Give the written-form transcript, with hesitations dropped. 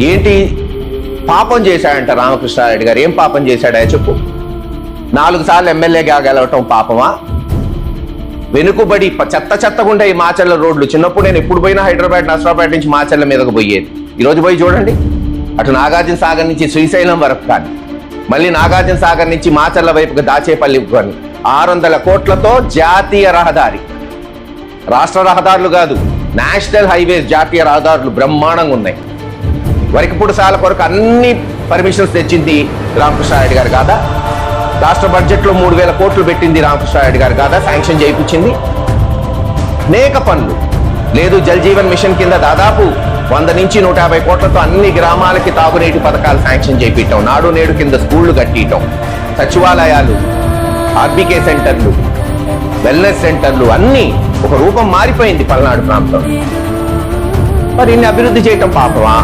ఏంటి పాపం చేశాడంట రామకృష్ణారెడ్డి గారు. ఏం పాపం చేశాడా చెప్పు. 4 సార్లు ఎమ్మెల్యేగా గెలవటం పాపమా? వెనుకబడి చెత్తగుండే ఈ మాచర్ల రోడ్లు. చిన్నప్పుడు నేను ఎప్పుడు పోయినా హైదరాబాద్ నర్సరాబాద్ నుంచి మాచర్ల మీదకు పోయేది. ఈరోజు పోయి చూడండి, అటు నాగార్జున సాగర్ నుంచి శ్రీశైలం వరకు కానీ, మళ్ళీ నాగార్జున సాగర్ నుంచి మాచర్ల వైపుకి దాచేపల్లి కానీ 600 కోట్లతో జాతీయ రహదారి, రాష్ట్ర రహదారులు కాదు, నేషనల్ హైవేస్, జాతీయ రహదారులు బ్రహ్మాండంగా ఉన్నాయి. వరకిపూడి సాల కొరకు అన్ని పర్మిషన్స్ తెచ్చింది రామకృష్ణారెడ్డి గారు కాదా? రాష్ట్ర బడ్జెట్లో 3000 కోట్లు పెట్టింది రామకృష్ణారెడ్డి గారు కాదా? శాంక్షన్ చేయించింది. అనేక పనులు లేదు. జల్ జీవన్ మిషన్ కింద దాదాపు 100 నుంచి 150 కోట్లతో అన్ని గ్రామాలకి తాగునీటి పథకాలు శాంక్షన్ చేయించటం, నాడు నేడు కింద స్కూళ్లు కట్టియటం, సచివాలయాలు, ఆర్బీకే సెంటర్లు, వెల్నెస్ సెంటర్లు, అన్నీ ఒక రూపం మారిపోయింది పల్నాడు ప్రాంతం. మరి ఇన్ని అభివృద్ధి చేయటం పాపమా?